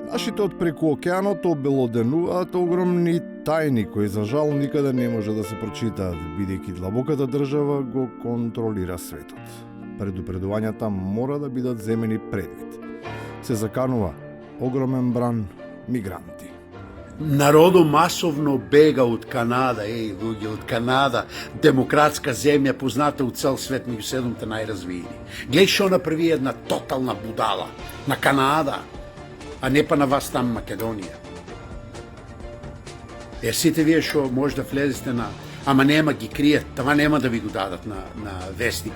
Нашите од преку океанот обелоденуваат огромни тајни кои за жал никаде не може да се прочитаат, бидејќи длабоката држава го контролира светот. Предупредувањата мора да бидат земени предвид. Се заканува огромен бран мигранти. Народо масовно бега од Канада, луѓе, од Канада, демократска земја, позната од цел свет меѓу 7 најразвиени. Глеј што направи една тотална будала на Канада, а не па на вас там Македонија. Сите вие што може да влезете на... Ама нема ги криет, тама нема да ви го дадат на вести.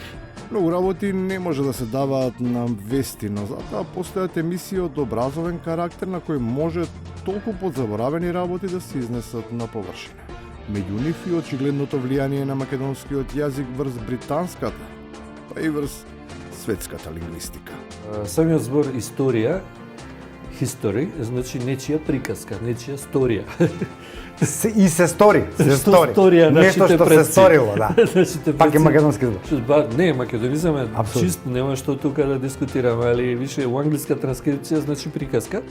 Многу работи не може да се даваат на вести, но затоа постојат емисии од образовен карактер на кои може толку подзаборавени работи да се изнесат на површина. Меѓу нив и очигледното влијание на македонскиот јазик врз британската, па и врз светската лингвистика. Самиот збор историја, history, значи нечија приказка, нечија сторија. И се стори, Сторија, нешто што се сторило, да. Пак е македонски збор. Не, македонизам е чист, нема што тука да дискутираме, али више у англиска транскрипција значи приказка.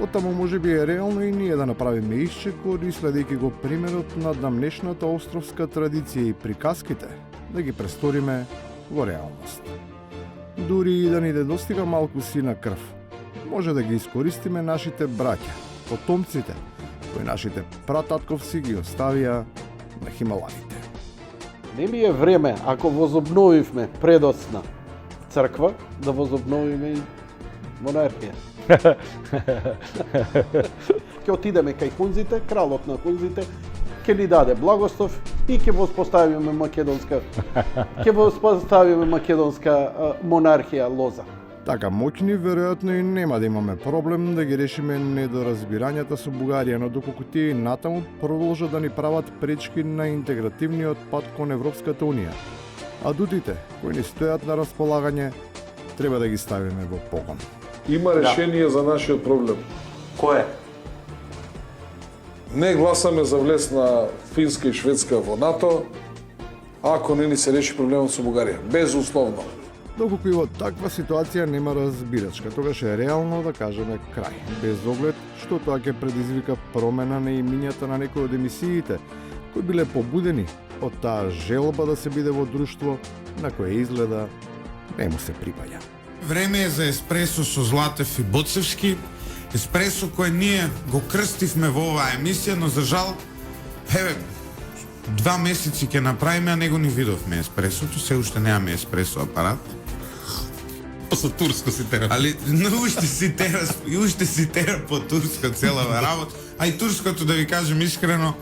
Оттаму може би е реално и ние да направиме исчекор и следејќи го примерот на дамнешната островска традиција и приказките, да ги престориме во реалност. Дури и да ни недостига малку сина крв, може да ги искористиме нашите браќа, потомците, кои нашите прататковци ги оставија на Хималаите. Не ли е време, ако возобновивме предоцна црква, да возобновиме и монархија? Ќе отидеме кај хунзите, кралот на хунзите, ќе ни даде благослов и ќе воспоставиме македонска монархија лоза. Така моќни, веројатно и нема да имаме проблем да ги решиме недоразбирањата со Бугарија, но доколку тие и натаму продолжат да ни прават пречки на интегративниот пат кон Европската Унија. Адутите, кои ни стојат на располагање, треба да ги ставиме во погон. Има решение за нашиот проблем. Кој е? Не гласаме за влез на Финска и Шведска во НАТО, ако не ни се реши проблемот со Бугарија. Безусловно. Доколку и во таква ситуација нема разбирачка, тогаш е реално да кажеме крај, без оглед што тоа ќе предизвика промена на имињата на некои од емисиите, кои биле побудени од таа желба да се биде во друштво на кое изгледа не му се припаѓа. Време е за еспресо со Златев и Боцевски, еспресо кој ние го крстивме во оваа емисија, но за жал, 2 месеци ќе направиме, а него ни видовме еспресото, се уште немаме еспресо апарат. Со турско си тера. Али, уште си тера по турско целава работа, а и турското, да ви кажем искрено,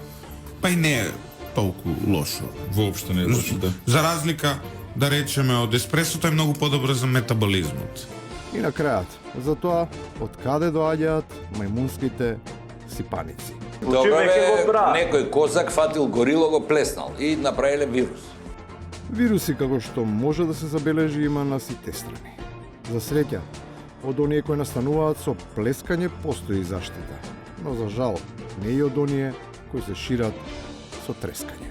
па и не е толку лошо. Воопшто не е лошо, да. За разлика, да речеме, од еспресото е многу подобро за метаболизмот. И на крајот, за тоа, од каде доаѓаат мајмунските сипаници. Добре, некој козак фатил горило, го плеснал и направиле вирус. Вируси, како што може да се забележи, има на сите страни. За среќа, од оние кои настануваат со плескање постои заштита, но за жал не и од оние кои се шират со трескање.